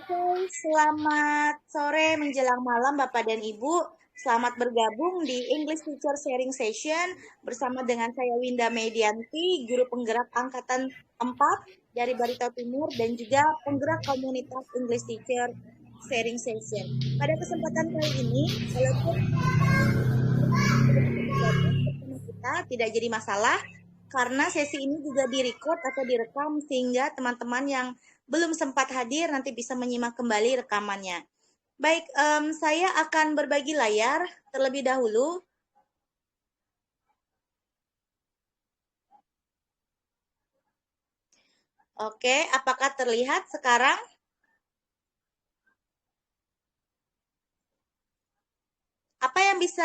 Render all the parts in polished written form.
Oke, selamat sore menjelang malam Bapak dan Ibu. Selamat bergabung di English Teacher Sharing Session bersama dengan saya Winda Medianti, Guru Penggerak Angkatan 4 dari Barito Timur dan juga penggerak komunitas English Teacher Sharing Session. Pada kesempatan kali ini, walaupun tidak bergabung bersama kita, tidak jadi masalah karena sesi ini juga direcord atau direkam sehingga teman-teman yang belum sempat hadir nanti bisa menyimak kembali rekamannya. Baik, saya akan berbagi layar terlebih dahulu. Oke, apakah terlihat sekarang? Apa yang bisa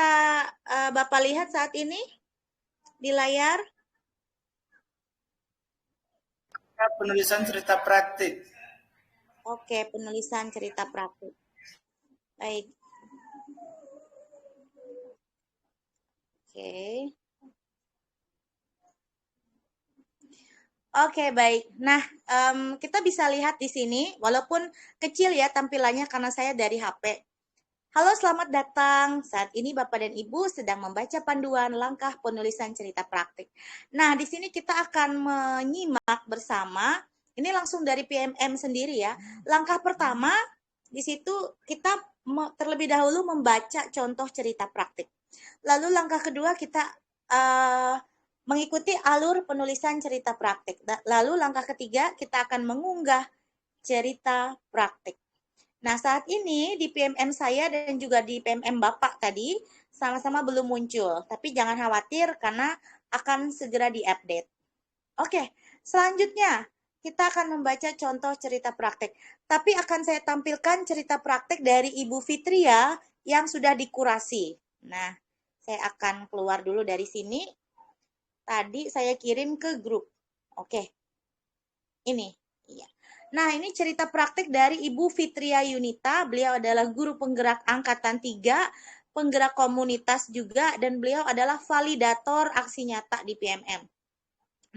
Bapak lihat saat ini di layar? Penulisan cerita praktik. Oke, penulisan cerita praktik. Baik. Oke. Oke, baik. Nah, kita bisa lihat di sini, walaupun kecil ya tampilannya karena saya dari HP. Halo, selamat datang. Saat ini Bapak dan Ibu sedang membaca panduan langkah penulisan cerita praktik. Nah, di sini kita akan menyimak bersama. Ini langsung dari PMM sendiri ya. Langkah pertama, di situ kita terlebih dahulu membaca contoh cerita praktik. Lalu langkah kedua kita uh, mengikuti alur penulisan cerita praktik. Lalu langkah ketiga kita akan mengunggah cerita praktik. Nah, saat ini di PMM saya dan juga di PMM Bapak tadi sama-sama belum muncul. Tapi jangan khawatir karena akan segera diupdate. Oke, selanjutnya kita akan membaca contoh cerita praktek. Tapi akan saya tampilkan cerita praktek dari Ibu Fitria yang sudah dikurasi. Nah, saya akan keluar dulu dari sini. Tadi saya kirim ke grup. Oke, ini. Iya. Nah, ini cerita praktik dari Ibu Fitria Yunita. Beliau adalah guru penggerak angkatan 3, penggerak komunitas juga, dan beliau adalah validator aksi nyata di PMM.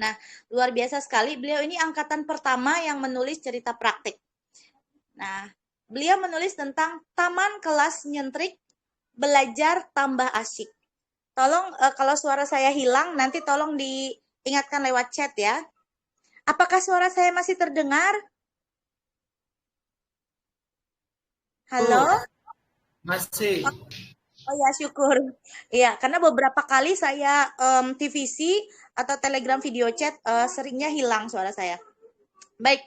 Nah, luar biasa sekali. Beliau ini angkatan pertama yang menulis cerita praktik. Nah, beliau menulis tentang taman kelas nyentrik, belajar tambah asyik. Tolong kalau suara saya hilang, nanti tolong diingatkan lewat chat ya. Apakah suara saya masih terdengar? Halo? Masih. Oh ya, syukur. Iya, karena beberapa kali saya TVC atau Telegram video chat seringnya hilang suara saya. Baik,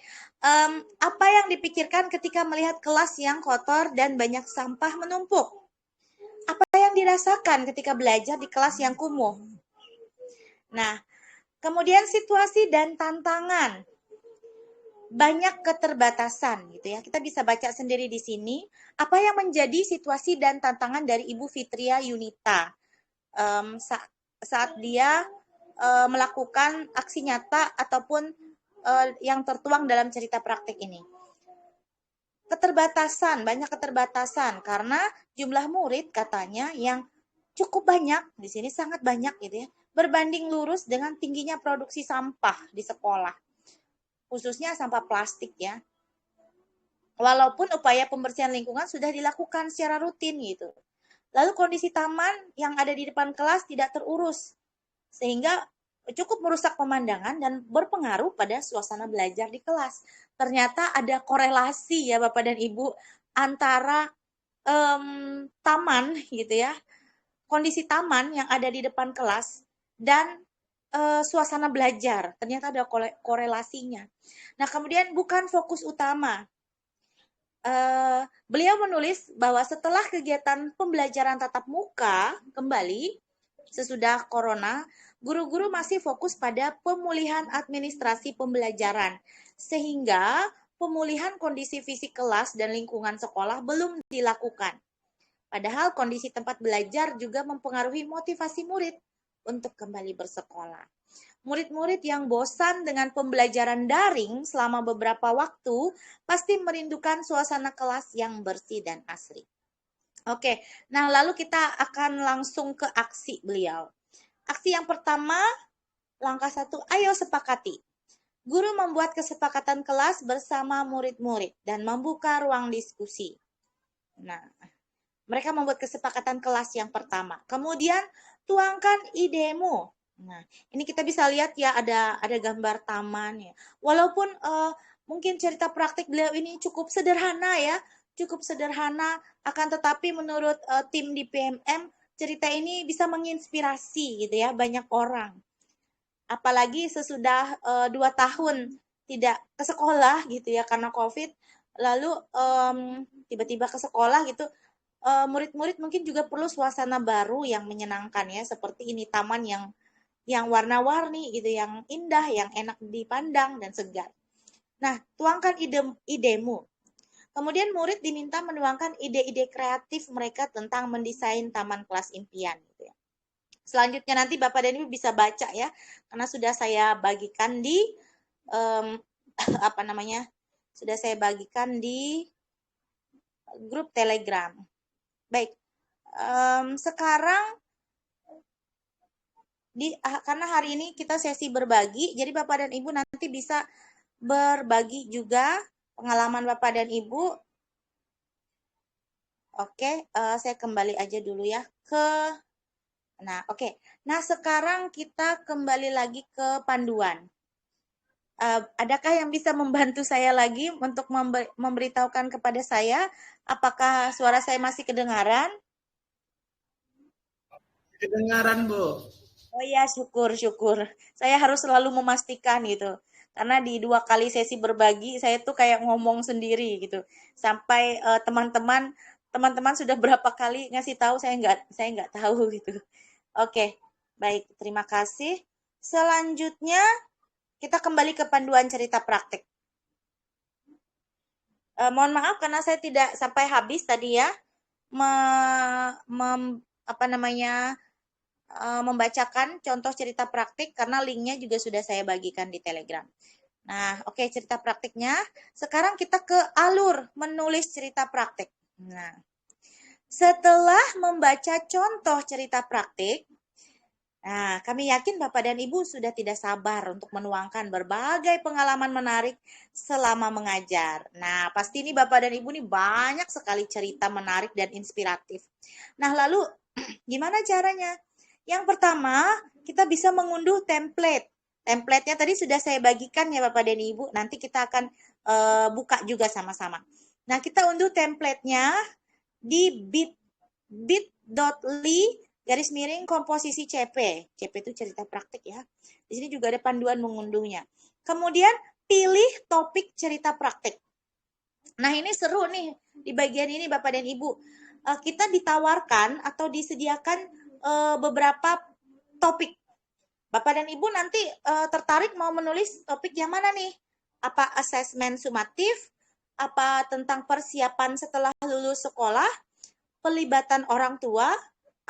apa yang dipikirkan ketika melihat kelas yang kotor dan banyak sampah menumpuk? Apa yang dirasakan ketika belajar di kelas yang kumuh? Nah, kemudian situasi dan tantangan. Banyak keterbatasan gitu ya. Kita bisa baca sendiri di sini apa yang menjadi situasi dan tantangan dari Ibu Fitria Yunita saat dia melakukan aksi nyata ataupun yang tertuang dalam cerita praktik ini. Banyak keterbatasan karena jumlah murid katanya yang cukup banyak, di sini sangat banyak gitu ya, berbanding lurus dengan tingginya produksi sampah di sekolah, khususnya sampah plastik ya. Walaupun upaya pembersihan lingkungan sudah dilakukan secara rutin gitu. Lalu kondisi taman yang ada di depan kelas tidak terurus, sehingga cukup merusak pemandangan dan berpengaruh pada suasana belajar di kelas. Ternyata ada korelasi ya Bapak dan Ibu antara taman gitu ya, kondisi taman yang ada di depan kelas dan suasana belajar. Ternyata ada korelasinya. Nah, kemudian bukan fokus utama. Beliau menulis bahwa setelah kegiatan pembelajaran tatap muka kembali sesudah corona, guru-guru masih fokus pada pemulihan administrasi pembelajaran, sehingga pemulihan kondisi fisik kelas dan lingkungan sekolah belum dilakukan. Padahal kondisi tempat belajar juga mempengaruhi motivasi murid untuk kembali bersekolah. Murid-murid yang bosan dengan pembelajaran daring selama beberapa waktu pasti merindukan suasana kelas yang bersih dan asri. Oke, nah lalu kita akan langsung ke aksi beliau. Aksi yang pertama, langkah 1, ayo sepakati. Guru membuat kesepakatan kelas bersama murid-murid dan membuka ruang diskusi. Nah, mereka membuat kesepakatan kelas yang pertama. Kemudian tuangkan idemu. Nah, ini kita bisa lihat ya ada gambar taman ya. Walaupun mungkin cerita praktik beliau ini cukup sederhana ya, cukup sederhana, akan tetapi menurut tim di PMM cerita ini bisa menginspirasi gitu ya banyak orang. Apalagi sesudah 2 tahun tidak ke sekolah gitu ya karena COVID, lalu tiba-tiba ke sekolah gitu, murid-murid mungkin juga perlu suasana baru yang menyenangkan ya, seperti ini taman yang warna-warni gitu, yang indah, yang enak dipandang dan segar. Nah, tuangkan idemu. Kemudian murid diminta menuangkan ide-ide kreatif mereka tentang mendesain taman kelas impian gitu ya. Selanjutnya nanti Bapak dan Ibu bisa baca ya, karena sudah saya bagikan di um, apa namanya? Sudah saya bagikan di grup Telegram. Baik, sekarang karena hari ini kita sesi berbagi, jadi Bapak dan Ibu nanti bisa berbagi juga pengalaman Bapak dan Ibu. Oke, saya kembali aja dulu ya ke. Nah, oke. Nah, sekarang kita kembali lagi ke panduan. Adakah yang bisa membantu saya lagi untuk memberitahukan kepada saya apakah suara saya masih kedengaran? Kedengaran, Bu. Oh iya, syukur. Saya harus selalu memastikan gitu. Karena di 2 kali sesi berbagi, saya tuh kayak ngomong sendiri gitu. Sampai teman-teman sudah berapa kali ngasih tahu saya nggak tahu gitu. Oke, baik, terima kasih. Selanjutnya kita kembali ke panduan cerita praktik. Mohon maaf karena saya tidak sampai habis tadi ya, me, apa namanya, membacakan contoh cerita praktik karena linknya juga sudah saya bagikan di Telegram. Nah, oke, cerita praktiknya. Sekarang kita ke alur menulis cerita praktik. Nah, setelah membaca contoh cerita praktik, nah, kami yakin Bapak dan Ibu sudah tidak sabar untuk menuangkan berbagai pengalaman menarik selama mengajar. Nah, pasti ini Bapak dan Ibu nih banyak sekali cerita menarik dan inspiratif. Nah, lalu gimana caranya? Yang pertama, kita bisa mengunduh template. Template-nya tadi sudah saya bagikan ya Bapak dan Ibu. Nanti kita akan buka juga sama-sama. Nah, kita unduh template-nya di bit.ly garis miring komposisi CP. CP itu cerita praktik ya. Di sini juga ada panduan mengunduhnya. Kemudian pilih topik cerita praktik. Nah, ini seru nih di bagian ini Bapak dan Ibu. Kita ditawarkan atau disediakan beberapa topik. Bapak dan Ibu nanti tertarik mau menulis topik yang mana nih? Apa asesmen sumatif? Apa tentang persiapan setelah lulus sekolah? Pelibatan orang tua?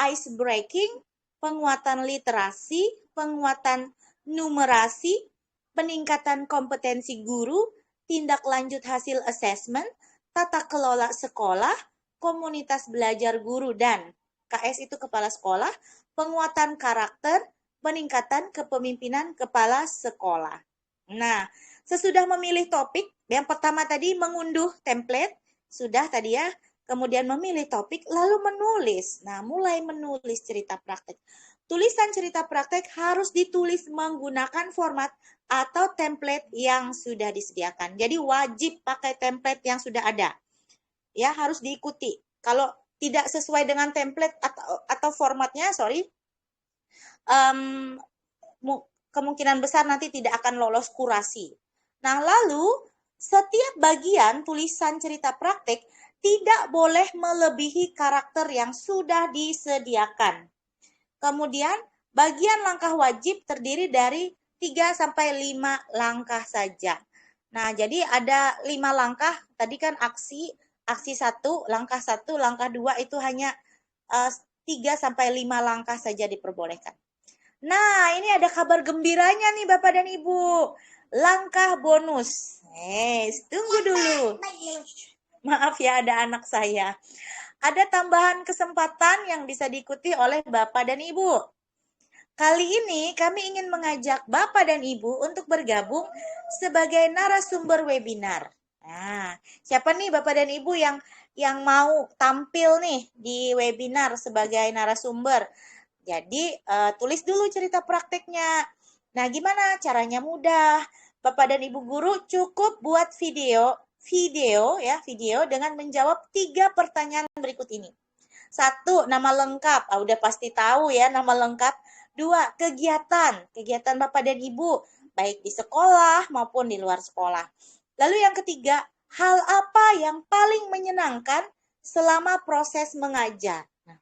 Ice breaking? Penguatan literasi? Penguatan numerasi? Peningkatan kompetensi guru? Tindak lanjut hasil asesmen? Tata kelola sekolah? Komunitas belajar guru dan KS itu kepala sekolah, penguatan karakter, peningkatan kepemimpinan kepala sekolah. Nah, sesudah memilih topik, yang pertama tadi mengunduh template, sudah tadi ya, kemudian memilih topik, lalu menulis. Nah, mulai menulis cerita praktek. Tulisan cerita praktek harus ditulis menggunakan format atau template yang sudah disediakan. Jadi wajib pakai template yang sudah ada. Ya, harus diikuti. Kalau tidak sesuai dengan template atau formatnya, um, kemungkinan besar nanti tidak akan lolos kurasi. Nah, lalu setiap bagian tulisan cerita praktik tidak boleh melebihi karakter yang sudah disediakan. Kemudian, bagian langkah wajib terdiri dari 3-5 langkah saja. Nah, jadi ada 5 langkah. Tadi kan aksi 1, langkah 1, langkah 2 itu hanya 3-5 langkah saja diperbolehkan. Nah, ini ada kabar gembiranya nih Bapak dan Ibu. Langkah bonus. Tunggu dulu. Maaf ya, ada anak saya. Ada tambahan kesempatan yang bisa diikuti oleh Bapak dan Ibu. Kali ini kami ingin mengajak Bapak dan Ibu untuk bergabung sebagai narasumber webinar. Nah, siapa nih Bapak dan Ibu yang mau tampil nih di webinar sebagai narasumber? Jadi, tulis dulu cerita prakteknya. Nah, gimana caranya? Mudah. Bapak dan Ibu guru cukup buat video dengan menjawab 3 pertanyaan berikut ini. 1, nama lengkap. Udah pasti tahu ya nama lengkap. 2, kegiatan Bapak dan Ibu, baik di sekolah maupun di luar sekolah. Lalu yang ketiga, hal apa yang paling menyenangkan selama proses mengajar. Nah,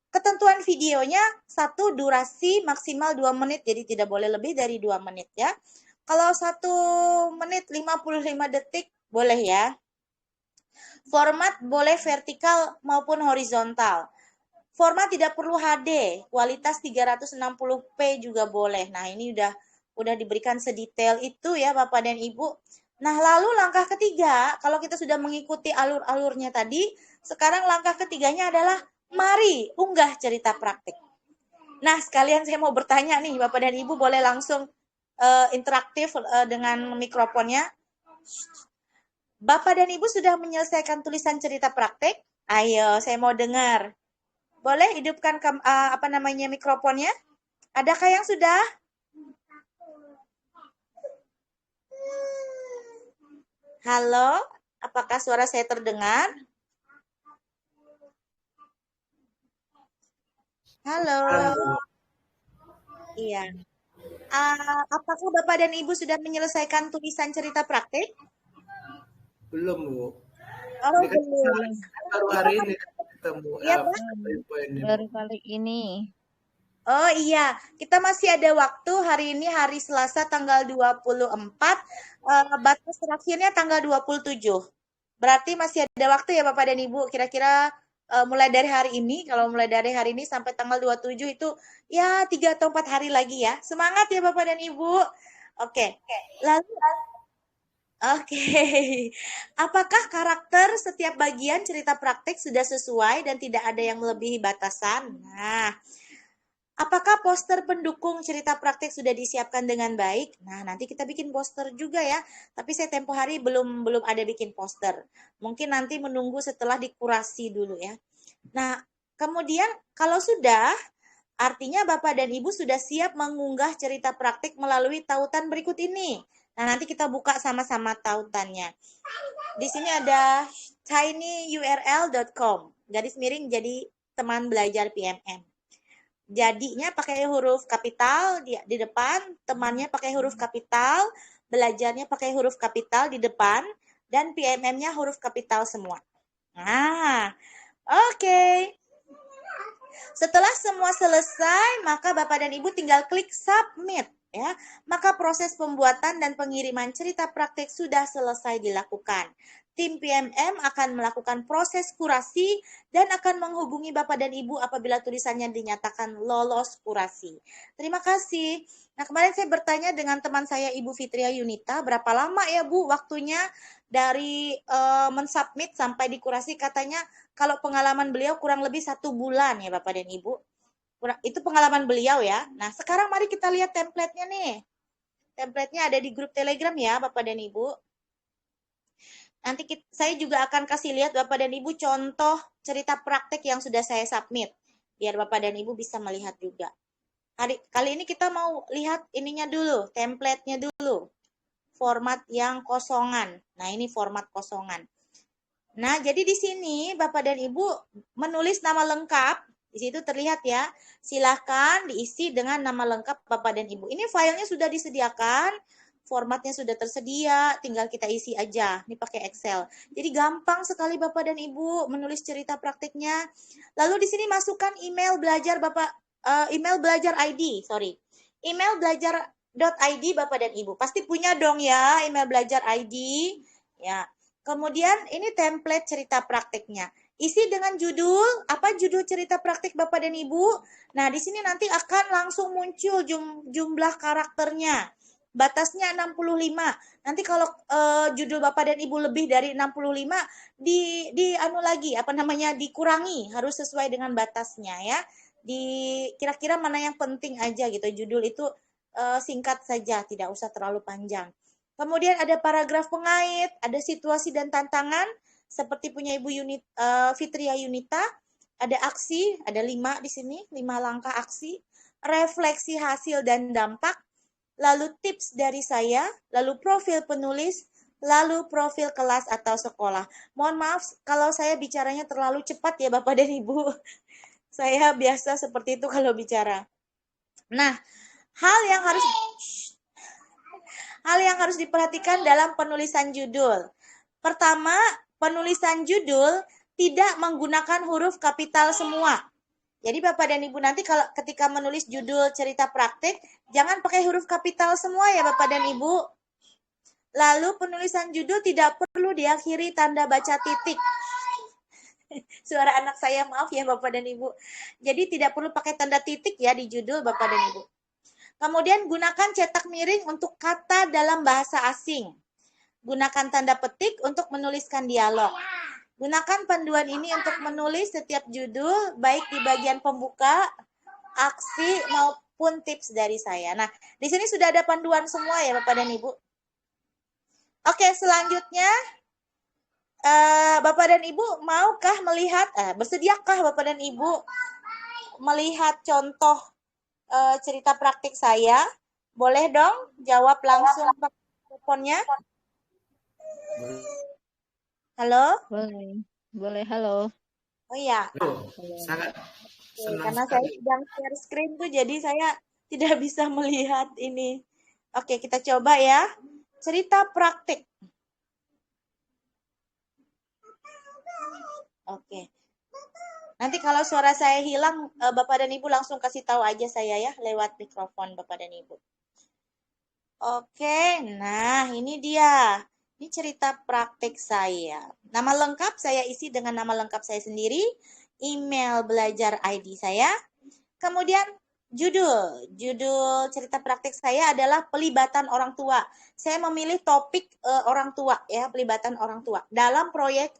ketentuan videonya 1, durasi maksimal 2 menit, jadi tidak boleh lebih dari 2 menit ya. Kalau 1 menit 55 detik boleh ya. Format boleh vertikal maupun horizontal. Format tidak perlu HD, kualitas 360p juga boleh. Nah, ini udah diberikan sedetail itu ya Bapak dan Ibu. Nah, lalu langkah ketiga, kalau kita sudah mengikuti alur-alurnya tadi, sekarang langkah ketiganya adalah mari unggah cerita praktik. Nah, sekalian saya mau bertanya nih, Bapak dan Ibu boleh langsung interaktif dengan mikrofonnya. Bapak dan Ibu sudah menyelesaikan tulisan cerita praktik? Ayo, saya mau dengar. Boleh hidupkan mikrofonnya? Adakah yang sudah? Halo, apakah suara saya terdengar? Halo. Iya. Apakah Bapak dan Ibu sudah menyelesaikan tulisan cerita praktik? Belum, Bu. Oh, Ini kan belum. baru hari ini ketemu Iya, Pak. info ini, Bu. Baru kali ini. Oh iya, kita masih ada waktu. Hari ini hari Selasa tanggal 24, batas terakhirnya tanggal 27. Berarti masih ada waktu ya Bapak dan Ibu. Kira-kira mulai dari hari ini, kalau mulai dari hari ini sampai tanggal 27 itu ya 3 atau 4 hari lagi ya. Semangat ya Bapak dan Ibu. Oke. Lalu Oke. Apakah karakter setiap bagian cerita praktik sudah sesuai dan tidak ada yang melebihi batasan? Nah, apakah poster pendukung cerita praktik sudah disiapkan dengan baik? Nah, nanti kita bikin poster juga ya. Tapi saya tempo hari belum ada bikin poster. Mungkin nanti menunggu setelah dikurasi dulu ya. Nah, kemudian kalau sudah, artinya Bapak dan Ibu sudah siap mengunggah cerita praktik melalui tautan berikut ini. Nah, nanti kita buka sama-sama tautannya. Di sini ada tinyurl.com, garis miring jadi teman belajar PMM. Jadinya pakai huruf kapital di depan, temannya pakai huruf kapital, belajarnya pakai huruf kapital di depan, dan PMM-nya huruf kapital semua. Nah, oke. Setelah semua selesai, maka Bapak dan Ibu tinggal klik submit ya. Maka proses pembuatan dan pengiriman cerita praktik sudah selesai dilakukan. Tim PMM akan melakukan proses kurasi dan akan menghubungi Bapak dan Ibu apabila tulisannya dinyatakan lolos kurasi. Terima kasih. Nah, kemarin saya bertanya dengan teman saya Ibu Fitria Yunita, berapa lama ya Bu waktunya dari mensubmit sampai dikurasi? Katanya kalau pengalaman beliau kurang lebih 1 bulan ya Bapak dan Ibu. Itu pengalaman beliau ya. Nah, sekarang mari kita lihat template-nya nih. Template-nya ada di grup Telegram ya Bapak dan Ibu. Nanti saya juga akan kasih lihat Bapak dan Ibu contoh cerita praktek yang sudah saya submit. Biar Bapak dan Ibu bisa melihat juga. Kali ini kita mau lihat ininya dulu, template-nya dulu. Format yang kosongan. Nah, ini format kosongan. Nah, jadi di sini Bapak dan Ibu menulis nama lengkap. Di situ terlihat ya. Silahkan diisi dengan nama lengkap Bapak dan Ibu. Ini filenya sudah disediakan. Formatnya sudah tersedia, tinggal kita isi aja. Ini pakai Excel. Jadi gampang sekali Bapak dan Ibu menulis cerita praktiknya. Lalu di sini masukkan email belajar Bapak, email belajar ID, sorry. Email belajar.id Bapak dan Ibu. Pasti punya dong ya email belajar ID. Ya. Kemudian ini template cerita praktiknya. Isi dengan judul, apa judul cerita praktik Bapak dan Ibu? Nah, di sini nanti akan langsung muncul jumlah karakternya. Batasnya 65. Nanti kalau judul Bapak dan Ibu lebih dari 65 dikurangi, harus sesuai dengan batasnya ya. kira-kira mana yang penting aja gitu. Judul itu singkat saja, tidak usah terlalu panjang. Kemudian ada paragraf pengait, ada situasi dan tantangan seperti punya Ibu Fitria Yunita, ada aksi, ada 5 di sini, 5 langkah aksi, refleksi hasil dan dampak, lalu tips dari saya, lalu profil penulis, lalu profil kelas atau sekolah. Mohon maaf kalau saya bicaranya terlalu cepat ya Bapak dan Ibu. Saya biasa seperti itu kalau bicara. Nah, hal yang harus diperhatikan dalam penulisan judul. Pertama, penulisan judul tidak menggunakan huruf kapital semua. Jadi Bapak dan Ibu nanti kalau ketika menulis judul cerita praktik, jangan pakai huruf kapital semua ya Bapak dan Ibu. Lalu penulisan judul tidak perlu diakhiri tanda baca titik. Suara anak saya, maaf ya Bapak dan Ibu. Jadi tidak perlu pakai tanda titik ya di judul Bapak dan Ibu. Kemudian gunakan cetak miring untuk kata dalam bahasa asing. Gunakan tanda petik untuk menuliskan dialog. Gunakan panduan ini untuk menulis setiap judul, baik di bagian pembuka, aksi, maupun tips dari saya. Nah, di sini sudah ada panduan semua ya Bapak dan Ibu. Oke, selanjutnya Bapak dan Ibu maukah melihat, bersediakah Bapak dan Ibu melihat contoh cerita praktik saya? Boleh dong jawab langsung pakai teleponnya. Halo? Boleh, halo. Oh iya. Sangat senang karena sekali. saya sedang share screen tuh, jadi saya tidak bisa melihat ini. Oke, kita coba ya. Cerita praktik. Oke. Nanti kalau suara saya hilang, Bapak dan Ibu langsung kasih tahu aja saya ya, lewat mikrofon Bapak dan Ibu. Oke, nah ini dia. Ini cerita praktik saya. Nama lengkap saya isi dengan nama lengkap saya sendiri, email belajar ID saya. Kemudian judul cerita praktik saya adalah pelibatan orang tua. Saya memilih topik orang tua ya, pelibatan orang tua dalam proyek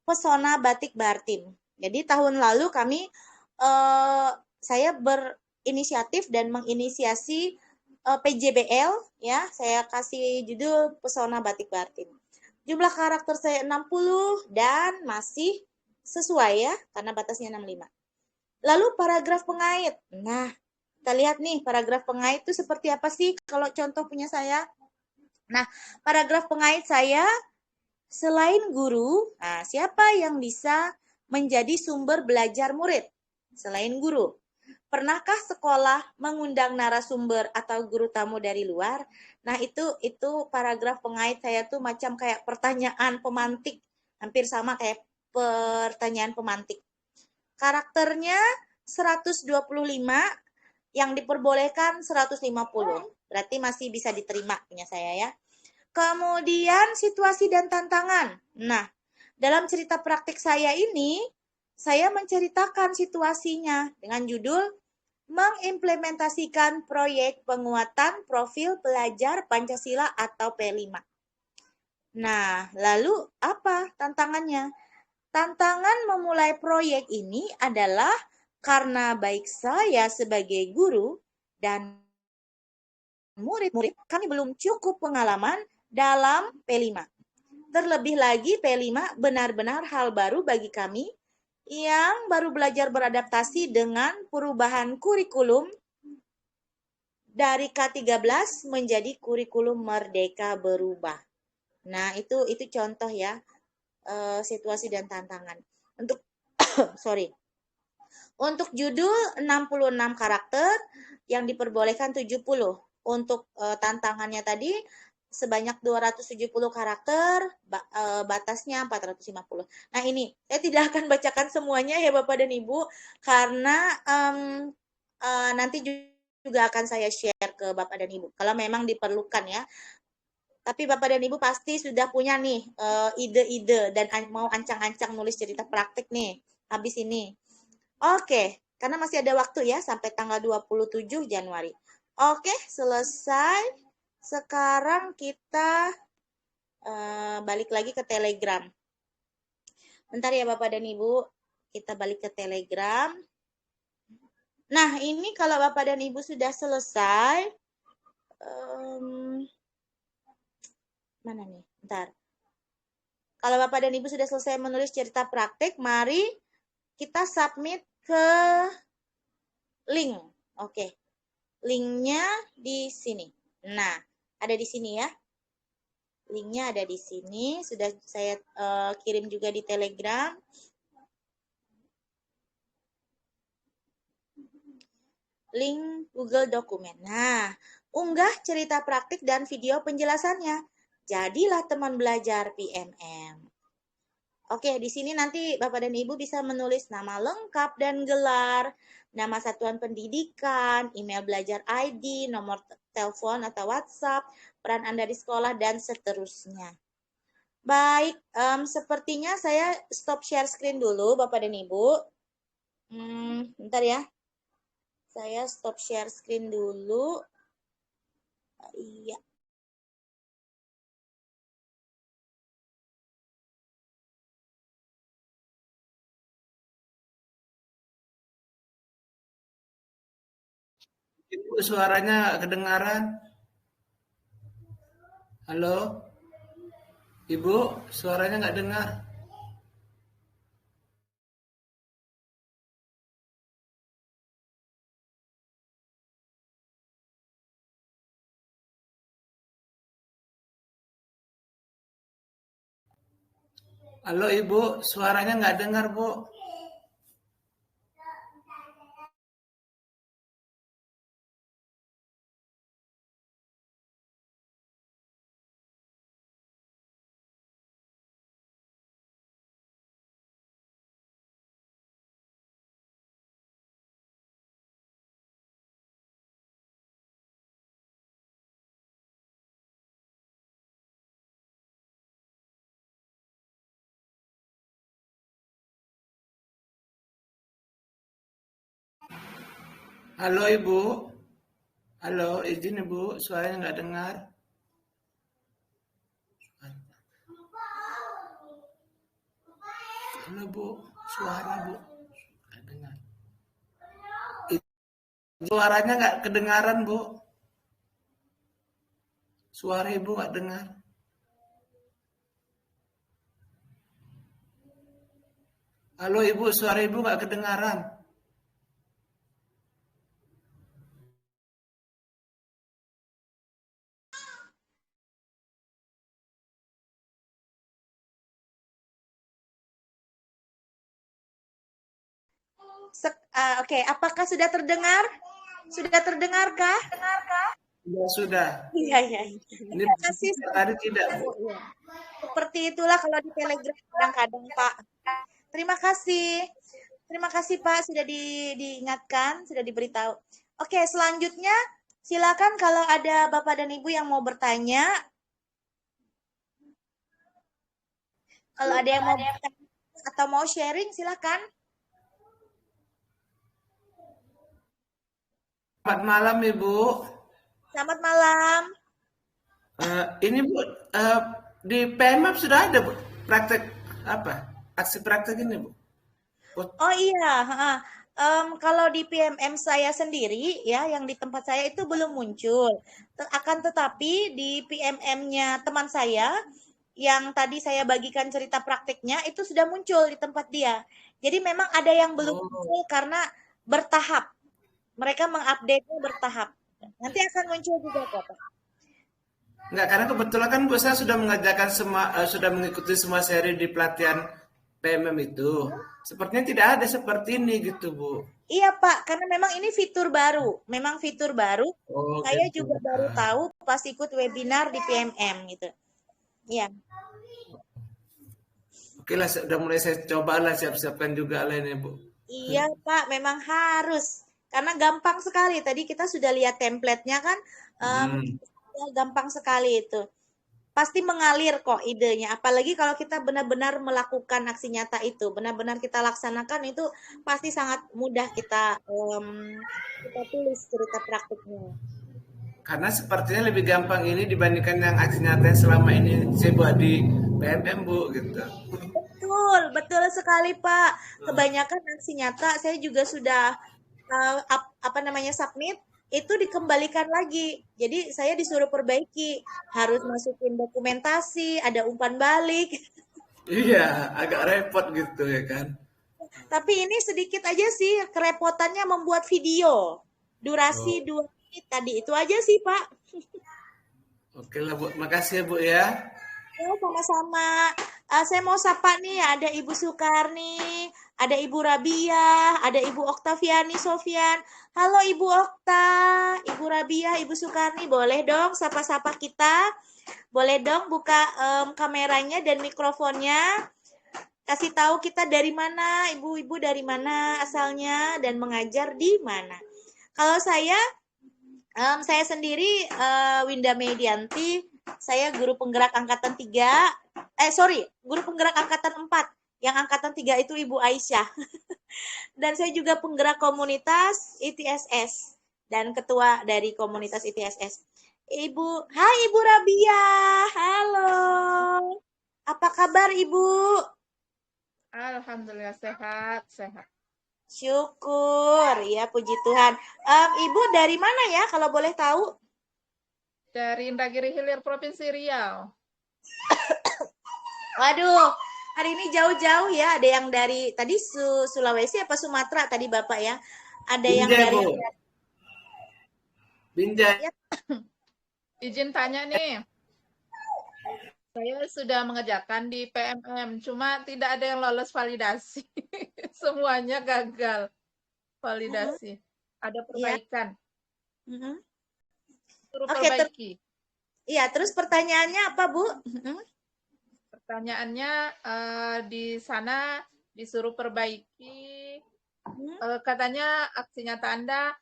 Pesona Batik Bartim. Jadi tahun lalu saya berinisiatif dan menginisiasi PJBL ya, saya kasih judul Pesona Batik Bartim. Jumlah karakter saya 60 dan masih sesuai ya, karena batasnya 65. Lalu paragraf pengait. Nah, kita lihat nih paragraf pengait itu seperti apa sih kalau contoh punya saya. Nah, paragraf pengait saya, selain guru, siapa yang bisa menjadi sumber belajar murid? Selain guru. Pernahkah sekolah mengundang narasumber atau guru tamu dari luar? Nah, itu paragraf pengait saya tuh macam kayak pertanyaan pemantik, hampir sama kayak pertanyaan pemantik. Karakternya 125, yang diperbolehkan 150. Berarti masih bisa diterima punya saya ya. Kemudian situasi dan tantangan. Nah, dalam cerita praktik saya ini, saya menceritakan situasinya dengan judul mengimplementasikan proyek penguatan profil pelajar Pancasila atau P5. Nah, lalu apa tantangannya? Tantangan memulai proyek ini adalah karena baik saya sebagai guru dan murid-murid kami belum cukup pengalaman dalam P5. Terlebih lagi P5 benar-benar hal baru bagi kami yang baru belajar beradaptasi dengan perubahan kurikulum dari K13 menjadi kurikulum Merdeka Berubah. Nah, itu contoh ya, situasi dan tantangan. Untuk Untuk judul 66 karakter, yang diperbolehkan 70. Untuk tantangannya tadi sebanyak 270 karakter, batasnya 450. Nah, ini saya tidak akan bacakan semuanya ya Bapak dan Ibu, karena nanti juga akan saya share ke Bapak dan Ibu kalau memang diperlukan ya. Tapi Bapak dan Ibu pasti sudah punya nih ide-ide dan mau ancang-ancang nulis cerita praktik nih habis ini. Oke, karena masih ada waktu ya sampai tanggal 27 Januari. Oke, selesai. Sekarang kita balik lagi ke Telegram. Bentar ya Bapak dan Ibu, kita balik ke Telegram. Nah, ini kalau Bapak dan Ibu sudah selesai, mana nih? Bentar. Kalau Bapak dan Ibu sudah selesai menulis cerita praktik, mari kita submit ke link. Oke. Linknya di sini. Nah, ada di sini ya. Linknya ada di sini. Sudah saya kirim juga di Telegram. Link Google Dokumen. Nah, unggah cerita praktik dan video penjelasannya. Jadilah teman belajar PMM. Oke, di sini nanti Bapak dan Ibu bisa menulis nama lengkap dan gelar, nama satuan pendidikan, email belajar ID, nomor telepon atau WhatsApp, peran Anda di sekolah, dan seterusnya. Baik, sepertinya saya stop share screen dulu, Bapak dan Ibu. Bentar ya. Saya stop share screen dulu. Iya. Ibu suaranya kedengaran. Halo, Ibu, suaranya nggak dengar. Halo, Ibu, suaranya nggak dengar, Bu. Halo, Ibu. Halo, izin Ibu, suaranya nggak dengar. Halo, Bu, suara Bu, nggak dengar. Suaranya nggak kedengaran, Bu. Suara Ibu nggak dengar. Halo, Ibu, suara Ibu nggak kedengaran. Oke, apakah sudah terdengar? Sudah terdengarkah? Sudah. Iya, iya. Ini Terima kasih. tadi tidak, Bu. Seperti itulah kalau di Telegram kadang-kadang, Pak. Terima kasih. Terima kasih, Pak, sudah diingatkan, sudah diberitahu. Oke, selanjutnya silakan kalau ada Bapak dan Ibu yang mau bertanya. Kalau ada yang mau bertanya atau mau sharing, silakan. Selamat malam, Ibu. Selamat malam. Ini Bu, di PMAP sudah ada Bu, praktek apa? Aksi praktek ini Bu. Oh iya, kalau di PMM saya sendiri ya, yang di tempat saya itu belum muncul. Akan tetapi di PMM-nya teman saya yang tadi saya bagikan cerita praktiknya itu sudah muncul di tempat dia. Jadi memang ada yang belum Oh, muncul karena bertahap. Mereka mengupdate-nya bertahap. Nanti akan muncul juga kok, Pak. enggak, karena kebetulan kan Bu saya sudah mengajarkan sudah mengikuti semua seri di pelatihan PMM itu. Sepertinya tidak ada seperti ini gitu Bu. Iya, Pak, karena memang ini fitur baru. Memang fitur baru. Oh Saya gitu. juga baru tahu pas ikut webinar di PMM gitu. Iya. Oke lah, sudah mulai saya cobalah siap-siapkan juga lah ini Bu. Iya, Pak, memang harus. Karena gampang sekali. Tadi kita sudah lihat template-nya kan, Hmm. ya, gampang sekali itu. Pasti mengalir kok idenya. Apalagi kalau kita benar-benar melakukan aksi nyata itu, benar-benar kita laksanakan itu pasti sangat mudah kita tulis cerita praktiknya. Karena sepertinya lebih gampang ini dibandingkan yang aksi nyata yang selama ini saya buat di PMM Bu gitu. Betul, betul sekali, Pak. Kebanyakan aksi nyata saya juga sudah apa namanya submit itu dikembalikan lagi. Jadi saya disuruh perbaiki, harus masukin dokumentasi, ada umpan balik. Iya, agak repot gitu ya kan. Tapi ini sedikit aja sih kerepotannya membuat video. Durasi Oh, 2 menit tadi itu aja sih, Pak. oke lah Bu. Makasih ya Bu ya. Ya, sama-sama. Saya mau sapa nih, ada Ibu Sukarni, ada Ibu Rabiah, ada Ibu Oktaviani Sofyan. Halo Ibu Okta, Ibu Rabiah, Ibu Sukarni, boleh dong sapa-sapa kita? Boleh dong buka kameranya dan mikrofonnya? Kasih tahu kita dari mana, ibu-ibu dari mana asalnya dan mengajar di mana. Kalau saya sendiri Winda Medianti, saya guru penggerak angkatan 3. Guru penggerak angkatan 4. Yang angkatan 3 itu Ibu Aisyah. Dan saya juga penggerak komunitas ITSS dan ketua dari komunitas ITSS. Hai Ibu Rabia. Halo. Apa kabar Ibu? Alhamdulillah sehat, sehat. Syukur, ya puji Tuhan. Ibu dari mana ya kalau boleh tahu? Dari Indragiri Hilir, Provinsi Riau. Waduh, hari ini jauh-jauh ya. Ada yang dari tadi Sulawesi apa Sumatera tadi Bapak ya? Ada yang Binjai dari Bu. Binjai. ya. Izin tanya nih, saya sudah mengerjakan di PMM, cuma tidak ada yang lolos validasi. Semuanya gagal Mhm, validasi. Ada ya. perbaikan, Mhm. suruh Oke, perbaiki. iya, terus pertanyaannya apa, Bu? Mhm. Pertanyaannya di sana disuruh perbaiki, Mhm. katanya aksi nyata Anda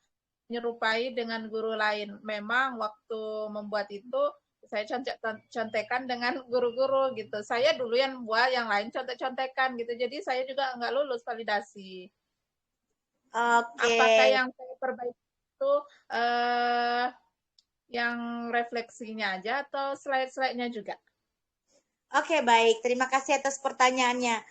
menyerupai dengan guru lain. Memang waktu membuat itu saya contekan dengan guru-guru gitu. Saya dulu yang buat, yang lain contek-contekan gitu. Jadi saya juga nggak lulus validasi. Oke. Apakah yang saya perbaiki itu yang refleksinya aja atau slide-slide-nya juga? Oke, baik. Terima kasih atas pertanyaannya.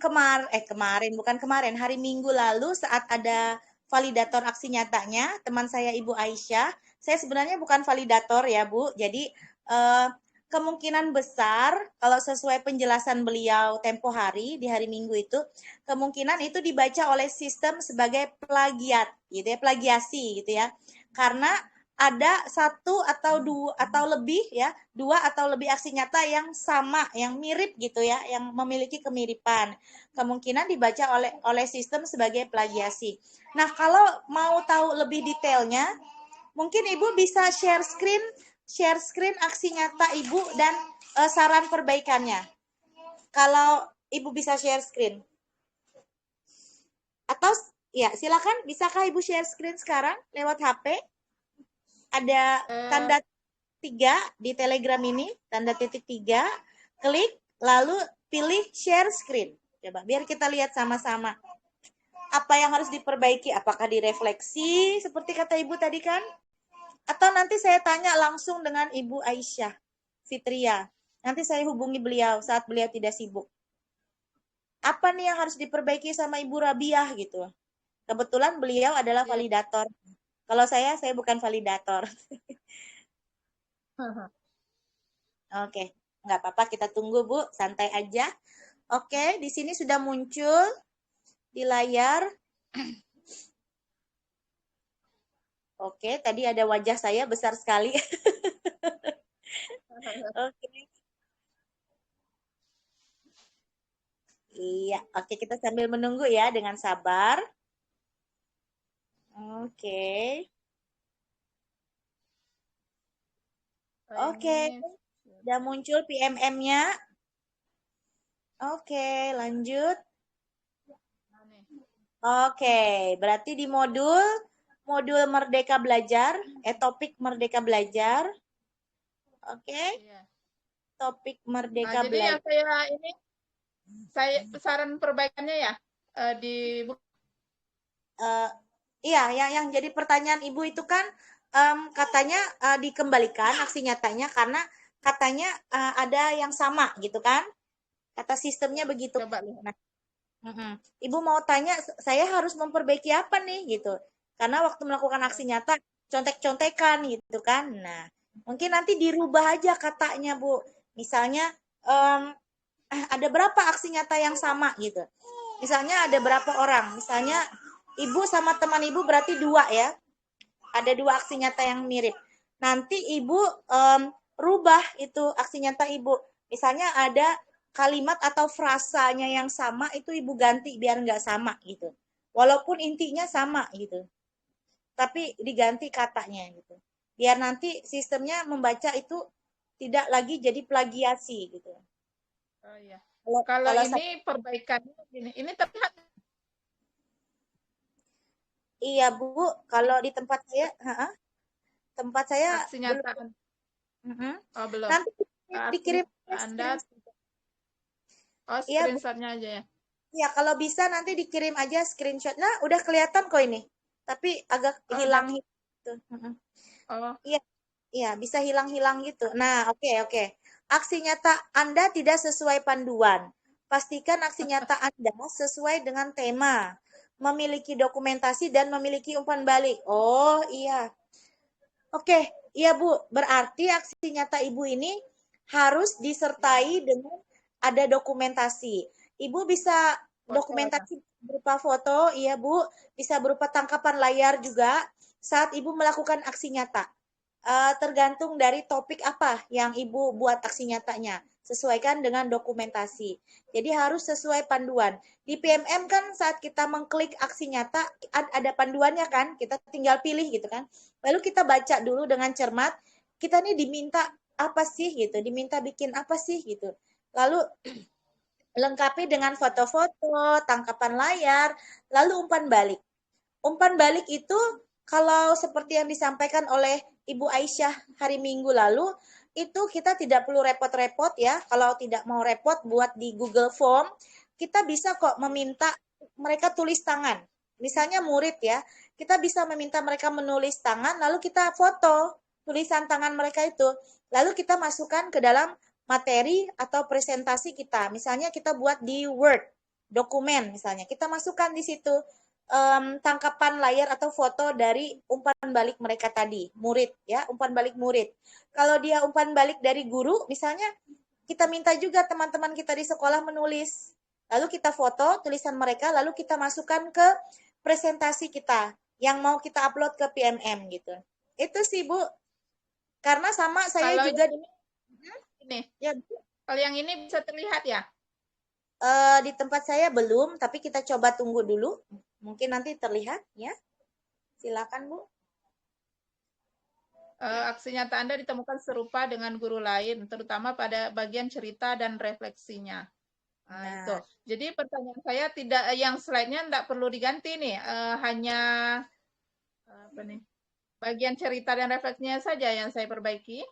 Kemarin, bukan kemarin, hari Minggu lalu saat ada validator aksi nyatanya, teman saya Ibu Aisyah, saya sebenarnya bukan validator ya, Bu. Jadi, eh, kemungkinan besar kalau sesuai penjelasan beliau tempo hari di hari Minggu itu, kemungkinan itu dibaca oleh sistem sebagai plagiat, gitu ya, plagiasi gitu ya. Karena ada satu atau dua atau lebih ya, dua atau lebih aksi nyata yang sama, yang mirip gitu ya, yang memiliki kemiripan. Kemungkinan dibaca oleh sistem sebagai plagiasi. Nah, kalau mau tahu lebih detailnya, mungkin Ibu bisa share screen aksi nyata Ibu dan saran perbaikannya. Kalau Ibu bisa share screen. Atau ya, silakan bisakah Ibu share screen sekarang lewat HP? Ada Eh, tanda 3 di Telegram ini, tanda titik 3, klik, lalu pilih share screen. Coba, biar kita lihat sama-sama. Apa yang harus diperbaiki? Apakah direfleksi, seperti kata Ibu tadi kan? Atau nanti saya tanya langsung dengan Ibu Aisyah Fitria. Nanti saya hubungi beliau saat beliau tidak sibuk. Apa nih yang harus diperbaiki sama Ibu Rabiah gitu. Kebetulan beliau adalah ya. validator. Kalau saya bukan validator. Oke, nggak apa-apa, kita tunggu Bu, santai aja. Oke, di sini sudah muncul di layar. Oke, tadi ada wajah saya besar sekali. Oke, iya. Oke, kita sambil menunggu ya dengan sabar. Oke, Oh, oke, ini sudah muncul PMM-nya. Oke, lanjut. nih. Oke, berarti di modul modul Merdeka Belajar, topik Merdeka Belajar. Oke, Iya. topik Nah, Merdeka jadi yang Belajar. saya saran perbaikannya ya di Eh, iya, yang jadi pertanyaan Ibu itu kan katanya dikembalikan aksi nyatanya karena katanya ada yang sama gitu kan? Kata sistemnya begitu. coba lihat. Nah, Mm-mm. Ibu mau tanya, saya harus memperbaiki apa nih gitu. Karena waktu melakukan aksi nyata, contek-contekan gitu kan. Nah, mungkin nanti dirubah aja katanya, Bu. Misalnya, em, ada berapa aksi nyata yang sama gitu. Misalnya ada berapa orang. Misalnya, ibu sama teman ibu berarti dua ya. Ada dua aksi nyata yang mirip. Nanti ibu rubah itu aksi nyata ibu. Misalnya ada kalimat atau frasanya yang sama itu ibu ganti biar nggak sama gitu. Walaupun intinya sama gitu, tapi diganti katanya gitu. Biar nanti sistemnya membaca itu tidak lagi jadi plagiasi gitu. Oh iya. Kalau Kalau kalau ini saya, perbaikannya gini, ini terlihat iya Bu, kalau nih, di tempat saya, tempat saya aksi belum. nyata. Mm-mm. Oh belum. Nanti Aksi dikirim nyata Anda, screen. oh Iya Bu. screenshotnya aja ya. Ya, kalau bisa nanti dikirim aja screenshot. Nah, udah kelihatan kok ini. Tapi agak Oh udah. hilang gitu. Oh, Iya, iya, bisa hilang-hilang gitu. Nah, oke, oke. Aksi nyata Anda tidak sesuai panduan. Pastikan aksi nyata Anda sesuai dengan tema, memiliki dokumentasi dan memiliki umpan balik. Oh, iya. Oke, iya Bu. Berarti aksi nyata Ibu ini harus iya. disertai dengan ada dokumentasi. Ibu bisa Foto ya. dokumentasi berupa foto, iya Bu. Bisa berupa tangkapan layar juga saat Ibu melakukan aksi nyata. Tergantung dari topik apa yang Ibu buat aksi nyatanya. Sesuaikan dengan dokumentasi. Jadi harus sesuai panduan. Di PMM kan saat kita mengklik aksi nyata ada panduannya kan, kita tinggal pilih gitu kan. Lalu kita baca dulu dengan cermat, kita nih diminta apa sih gitu, diminta bikin apa sih gitu. Lalu lengkapi dengan foto-foto, tangkapan layar, lalu umpan balik. Umpan balik itu kalau seperti yang disampaikan oleh Ibu Aisyah hari Minggu lalu, itu kita tidak perlu repot-repot ya. Kalau tidak mau repot buat di Google Form, kita bisa kok meminta mereka tulis tangan. Misalnya murid ya, kita bisa meminta mereka menulis tangan, lalu kita foto tulisan tangan mereka itu. Lalu kita masukkan ke dalam materi atau presentasi kita. Misalnya kita buat di Word, dokumen misalnya. Kita masukkan di situ tangkapan layar atau foto dari umpan balik mereka tadi, murid ya, umpan balik murid. Kalau dia umpan balik dari guru, misalnya kita minta juga teman-teman kita di sekolah menulis. Lalu kita foto tulisan mereka, lalu kita masukkan ke presentasi kita yang mau kita upload ke PMM gitu. Itu sih Bu, karena sama saya Kalau juga yang ini, ya kalau yang ini bisa terlihat ya. di tempat saya belum, tapi kita coba tunggu dulu. Mungkin nanti terlihat ya. Silakan Bu. Aksi nyata Anda ditemukan serupa dengan guru lain, terutama pada bagian cerita dan refleksinya. Nah, itu. Nah, Jadi pertanyaan saya tidak yang slide-nya tidak perlu diganti nih, hanya apa nih? Bagian cerita dan refleksinya saja yang saya perbaiki.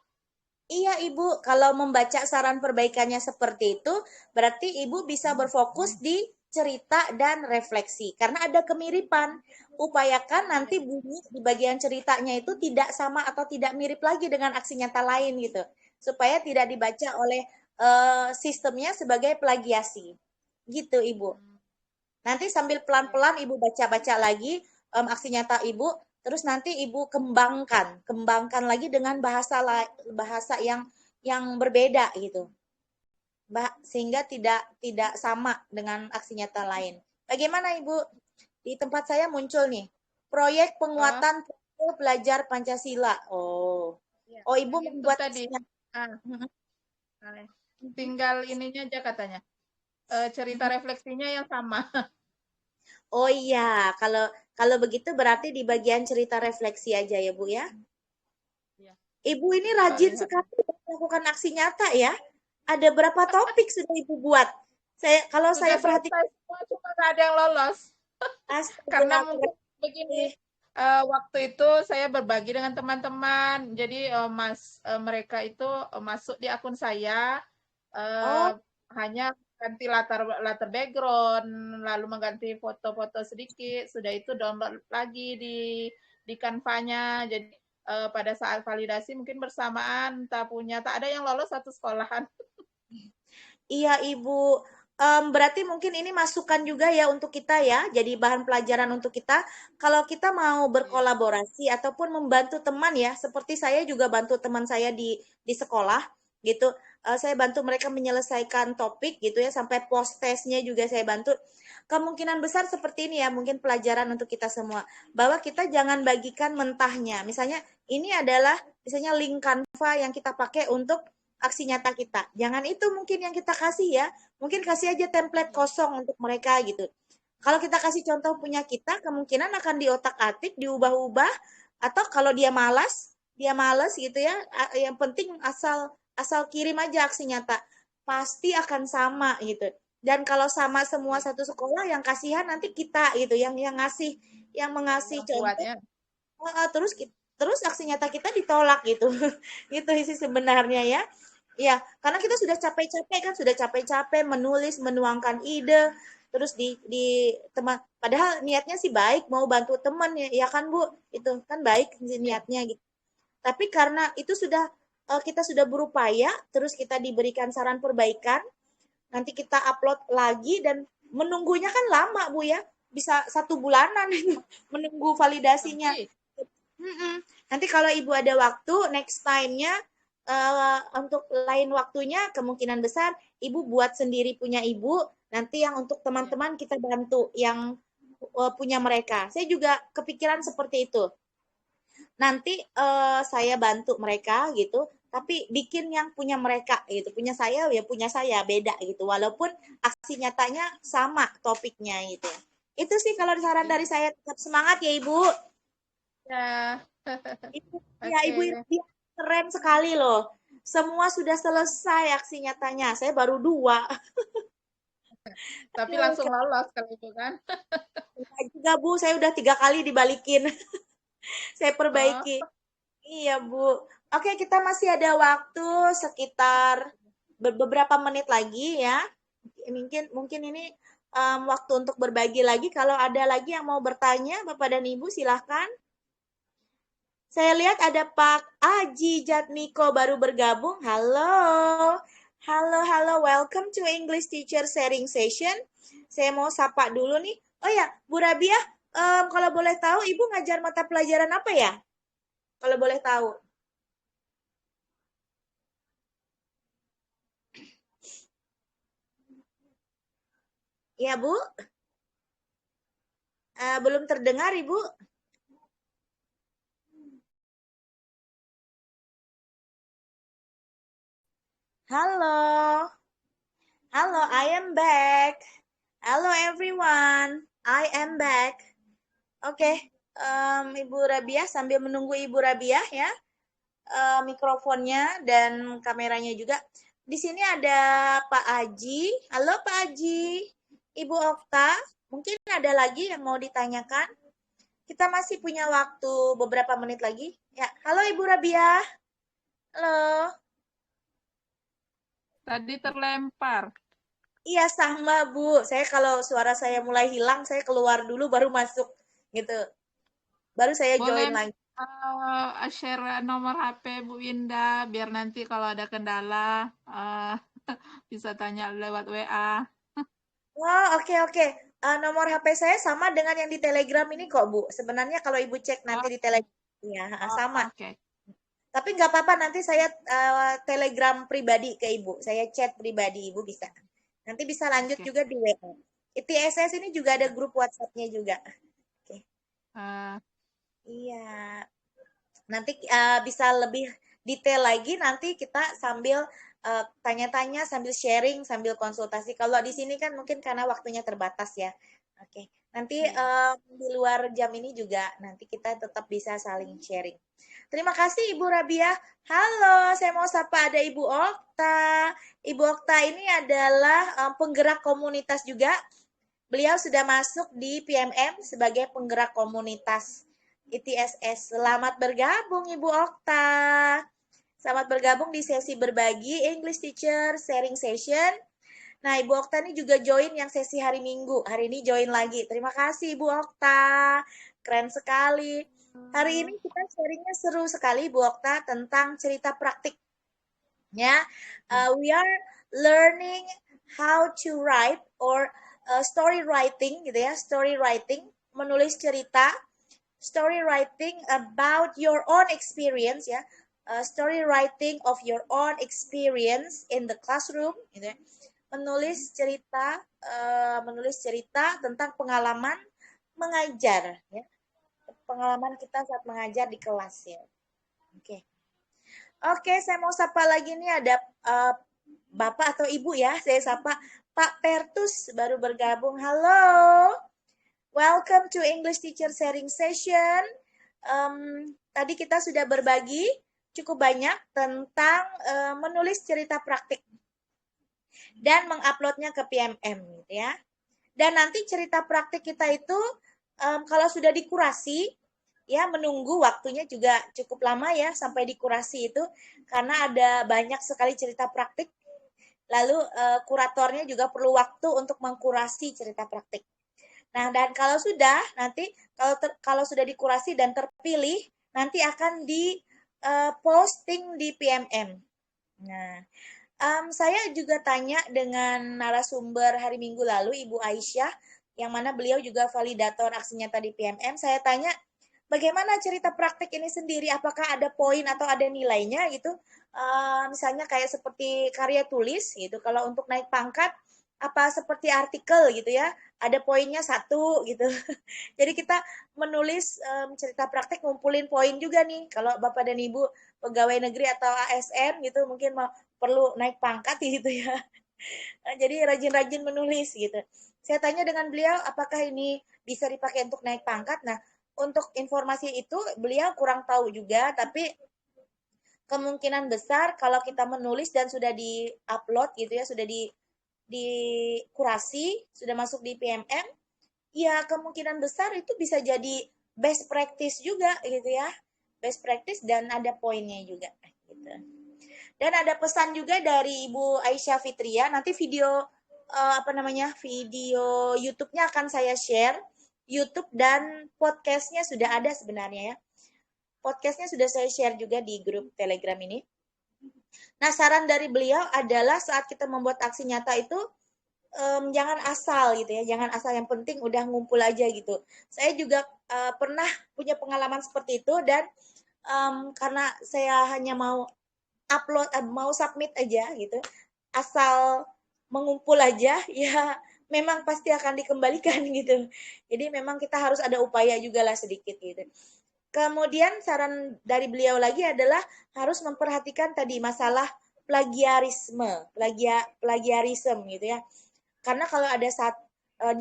iya Ibu, kalau membaca saran perbaikannya seperti itu, berarti Ibu bisa berfokus di cerita dan refleksi. Karena ada kemiripan. Upayakan nanti bunyi di bagian ceritanya itu tidak sama atau tidak mirip lagi dengan aksi nyata lain gitu. Supaya tidak dibaca oleh sistemnya sebagai plagiasi. Gitu Ibu. Nanti sambil Ya. pelan-pelan Ibu baca-baca lagi aksi nyata Ibu, terus nanti Ibu kembangkan lagi dengan bahasa yang berbeda gitu. Sehingga tidak tidak sama dengan aksi nyata lain. Bagaimana Ibu? Di tempat saya muncul nih, proyek Oh, penguatan belajar Pancasila. Oh. ya. Oh, Ibu Yang itu membuat tadi. aksi nyata. Ah, tinggal ininya aja katanya. Cerita refleksinya yang sama. Oh iya, kalau kalau begitu berarti di bagian cerita refleksi aja ya Bu ya. Ya. Ibu ini Coba rajin lihat. sekali melakukan aksi nyata ya. Ada berapa topik sudah Ibu buat? Kalau saya Sudah perhatikan, selesai semua, cuma nggak ada yang lolos. astaga, Karena mungkin keren. begini, waktu itu saya berbagi dengan teman-teman. Jadi mereka itu masuk di akun saya, Oh, eh, hanya ganti latar latar background, lalu mengganti foto-foto sedikit. Sudah itu download lagi di Canva-nya. Jadi pada saat validasi mungkin bersamaan tak ada yang lolos satu sekolahan. iya Ibu. berarti mungkin ini masukan juga ya untuk kita ya, jadi bahan pelajaran untuk kita. Kalau kita mau berkolaborasi ataupun membantu teman ya, seperti saya juga bantu teman saya di sekolah gitu. Saya bantu mereka menyelesaikan topik gitu ya, sampai post testnya juga saya bantu. Kemungkinan besar seperti ini ya, mungkin pelajaran untuk kita semua. Bahwa kita jangan bagikan mentahnya. Misalnya ini adalah misalnya link Canva yang kita pakai untuk aksi nyata kita. Jangan itu mungkin yang kita kasih ya. Mungkin kasih aja template kosong untuk mereka gitu. Kalau kita kasih contoh punya kita, kemungkinan akan diotak-atik, diubah-ubah, atau kalau dia malas gitu ya. Yang penting asal asal kirim aja aksi nyata, pasti akan sama gitu. Dan kalau sama semua satu sekolah, yang kasihan nanti kita gitu, yang mengasih Yang contoh, buatnya. terus terus aksi nyata kita ditolak gitu. Gitu sih sebenarnya ya. Ya, karena kita sudah capek-capek kan, sudah capek-capek menulis, menuangkan ide, terus di teman, padahal niatnya sih baik, mau bantu teman ya, ya kan Bu, itu kan baik Ya. niatnya gitu. Tapi karena itu sudah kita sudah berupaya, terus kita diberikan saran perbaikan, nanti kita upload lagi dan menunggunya kan lama Bu ya, bisa 1 bulanan menunggu validasinya. Lebih. Nanti kalau Ibu ada waktu, next time-nya untuk lain waktunya kemungkinan besar Ibu buat sendiri punya Ibu, nanti yang untuk Ya. teman-teman kita bantu yang punya mereka. Saya juga kepikiran seperti itu. Nanti saya bantu mereka gitu, tapi bikin yang punya mereka gitu. Punya saya ya punya saya, beda gitu. Walaupun aksi nyatanya sama topiknya gitu. Itu sih kalau saran dari Iya. saya, tetap semangat ya Ibu. Ya. Ibu, ya Ibu Oke. Irfan keren sekali loh. Semua sudah selesai aksi nyatanya. Saya baru 2. Tapi Aduh, langsung lolos kalau itu kan. keren juga Bu. Saya udah 3 kali dibalikin. Saya Oh, perbaiki. Iya Bu. Oke, kita masih ada waktu sekitar beberapa menit lagi ya. Mungkin mungkin ini waktu untuk berbagi lagi. Kalau ada lagi yang mau bertanya, Bapak dan Ibu silahkan. Saya lihat ada Pak Aji Jatmiko baru bergabung. Halo. Halo, halo. Welcome to English Teacher Sharing Session. Saya mau sapa dulu nih. Oh ya, Bu Rabiah, kalau boleh tahu Ibu ngajar mata pelajaran apa ya? Kalau boleh tahu. Iya, Bu. Belum terdengar, Ibu. Halo. Halo, I am back. Halo everyone. I am back. Oke, Ibu Rabiah sambil menunggu Ibu Rabiah ya, mikrofonnya dan kameranya juga. Di sini ada Pak Aji. Halo Pak Aji. Ibu Okta, mungkin ada lagi yang mau ditanyakan? Kita masih punya waktu beberapa menit lagi. Ya, halo Ibu Rabiah. Halo. tadi terlempar. Iya sama Bu. Saya kalau suara saya mulai hilang, saya keluar dulu baru masuk gitu. Baru saya Boleh join lagi. share nomor HP Bu Winda biar nanti kalau ada kendala bisa tanya lewat WA. Oh, oke oke. Nomor HP saya sama dengan yang di Telegram ini kok, Bu. Sebenarnya kalau Ibu cek nanti di Oke. Telegram, ya Oh, sama. oke. Tapi nggak apa-apa, nanti saya Telegram pribadi ke Ibu. Saya chat pribadi, Ibu bisa. Nanti bisa lanjut Oke. juga di WA. ITSS ini juga ada Ya. grup WhatsApp-nya juga. Oke. Eh, Iya. Nanti bisa lebih detail lagi, nanti kita sambil tanya-tanya, sambil sharing, sambil konsultasi. Kalau di sini kan mungkin karena waktunya terbatas ya. Oke, nanti iya. di luar jam ini juga nanti kita tetap bisa saling sharing. Terima kasih Ibu Rabiah. Halo, saya mau sapa ada Ibu Okta. Ibu Okta ini adalah penggerak komunitas juga. Beliau sudah masuk di PMM sebagai penggerak komunitas ITSS. Selamat bergabung Ibu Okta. Selamat bergabung di sesi berbagi English Teacher Sharing Session. Nah, Ibu Okta ini juga join yang sesi hari Minggu. Hari ini join lagi. Terima kasih Ibu Okta. Keren sekali. Hari ini kita sharingnya seru sekali Ibu Okta tentang cerita praktik. Ya, we are learning how to write or story writing gitu ya, story writing, menulis cerita, story writing about your own experience ya, story writing of your own experience in the classroom gitu ya. Menulis cerita tentang pengalaman mengajar ya, pengalaman kita saat mengajar di kelas ya. Oke. Oke, saya mau sapa lagi nih, ada Bapak atau Ibu ya, saya sapa Pak Pertus baru bergabung. Halo, welcome to English Teacher Sharing Session. Tadi kita sudah berbagi cukup banyak tentang menulis cerita praktik dan menguploadnya ke PMM gitu ya. Dan nanti cerita praktik kita itu kalau sudah dikurasi ya, menunggu waktunya juga cukup lama ya sampai dikurasi itu, karena ada banyak sekali cerita praktik. Lalu kuratornya juga perlu waktu untuk mengkurasi cerita praktik. Nah, dan kalau sudah nanti kalau sudah dikurasi dan terpilih, nanti akan di posting di PMM. Nah, saya juga tanya dengan narasumber hari Minggu lalu, Ibu Aisyah, yang mana beliau juga validator aksi nyata di PMM. Saya tanya, bagaimana cerita praktik ini sendiri? Apakah ada poin atau ada nilainya gitu? Misalnya kayak seperti karya tulis gitu. Kalau untuk naik pangkat, apa seperti artikel gitu ya? Ada poinnya 1 gitu. Jadi kita menulis cerita praktik ngumpulin poin juga nih. Kalau Bapak dan Ibu pegawai negeri atau ASN gitu mungkin perlu naik pangkat gitu ya. Jadi rajin-rajin menulis gitu. Saya tanya dengan beliau apakah ini bisa dipakai untuk naik pangkat. Nah, untuk informasi itu beliau kurang tahu juga, tapi kemungkinan besar kalau kita menulis dan sudah di-upload gitu ya, sudah dikurasi, sudah masuk di PMM, ya kemungkinan besar itu bisa jadi best practice juga gitu ya. Best practice dan ada poinnya juga gitu. Dan ada pesan juga dari Ibu Aisyah Fitria, nanti video video YouTube-nya akan saya share. YouTube dan podcastnya sudah ada sebenarnya ya. Podcastnya sudah saya share juga di grup Telegram ini. Nah, saran dari beliau adalah saat kita membuat aksi nyata itu jangan asal gitu ya, jangan asal, yang penting udah ngumpul aja gitu. Saya juga pernah punya pengalaman seperti itu, dan karena saya hanya mau upload, mau submit aja gitu, asal mengumpul aja, ya memang pasti akan dikembalikan gitu. Jadi memang kita harus ada upaya juga lah sedikit gitu. Kemudian saran dari beliau lagi adalah harus memperhatikan tadi masalah plagiarisme gitu ya. Karena kalau ada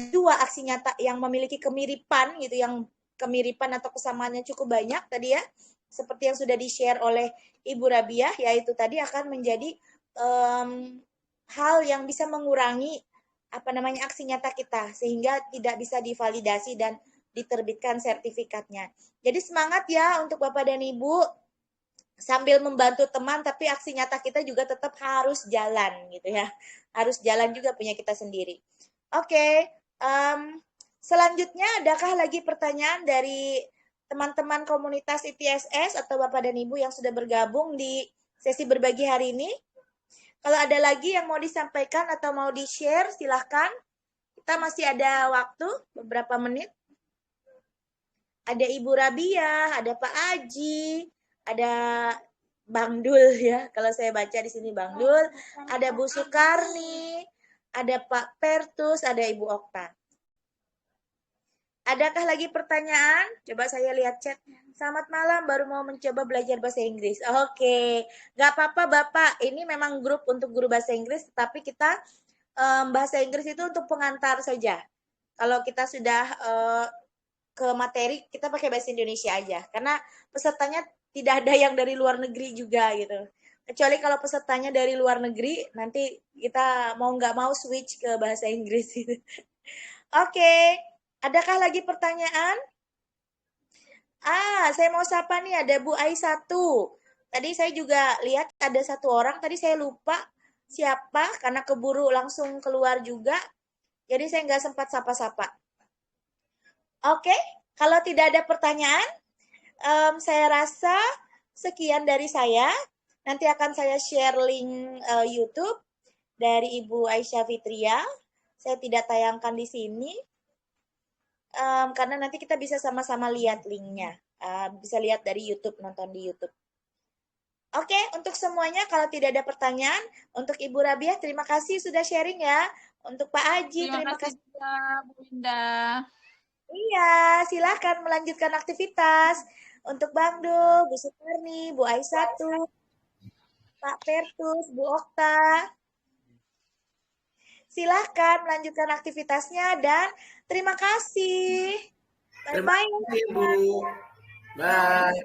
dua aksi nyata yang memiliki kemiripan gitu, yang kemiripan atau kesamaannya cukup banyak tadi ya, seperti yang sudah di-share oleh Ibu Rabiah, yaitu tadi akan menjadi hal yang bisa mengurangi aksi nyata kita, sehingga tidak bisa divalidasi dan diterbitkan sertifikatnya. Jadi semangat ya untuk Bapak dan Ibu, sambil membantu teman, tapi aksi nyata kita juga tetap harus jalan gitu ya. Harus jalan juga punya kita sendiri. Oke, selanjutnya adakah lagi pertanyaan dari teman-teman komunitas ITSS atau Bapak dan Ibu yang sudah bergabung di sesi berbagi hari ini? Kalau ada lagi yang mau disampaikan atau mau di-share, silahkan. Kita masih ada waktu beberapa menit. Ada Ibu Rabia, ada Pak Aji, ada Bang Dul ya. Kalau saya baca di sini Bang Dul, ada Bu Sukarni, ada Pak Pertus, ada Ibu Okta. Adakah lagi pertanyaan? Coba saya lihat chat. Selamat malam, baru mau mencoba belajar bahasa Inggris. Oke, nggak apa-apa Bapak. Ini memang grup untuk guru bahasa Inggris, tapi kita bahasa Inggris itu untuk pengantar saja. Kalau kita sudah ke materi, kita pakai bahasa Indonesia aja. Karena pesertanya tidak ada yang dari luar negeri juga gitu. Kecuali kalau pesertanya dari luar negeri, nanti kita mau nggak mau switch ke bahasa Inggris gitu. Oke, adakah lagi pertanyaan? Saya mau sapa nih, ada Bu Ai 1. Tadi saya juga lihat ada 1 orang, tadi saya lupa siapa karena keburu langsung keluar juga. Jadi saya nggak sempat sapa-sapa. Oke, kalau tidak ada pertanyaan, saya rasa sekian dari saya. Nanti akan saya share link YouTube dari Ibu Aisyah Fitria. Saya tidak tayangkan di sini karena nanti kita bisa sama-sama lihat linknya. Bisa lihat dari YouTube, nonton di YouTube. Oke, untuk semuanya kalau tidak ada pertanyaan, untuk Ibu Rabiah terima kasih sudah sharing ya. Untuk Pak Aji terima kasih kasih. juga, Bu Indah. Iya, silakan melanjutkan aktivitas. Untuk Bang Dul, Bu Sukarni, Bu Aisyatu, Pak Pertus, Bu Okta. Silahkan melanjutkan aktivitasnya dan terima kasih. Terima Bye-bye. kasih, Bu. Bye.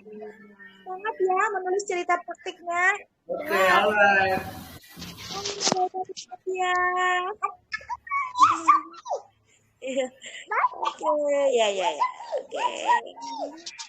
Semangat ya menulis cerita praktiknya. Oke, alright. Ya. Oke, ya. Oke.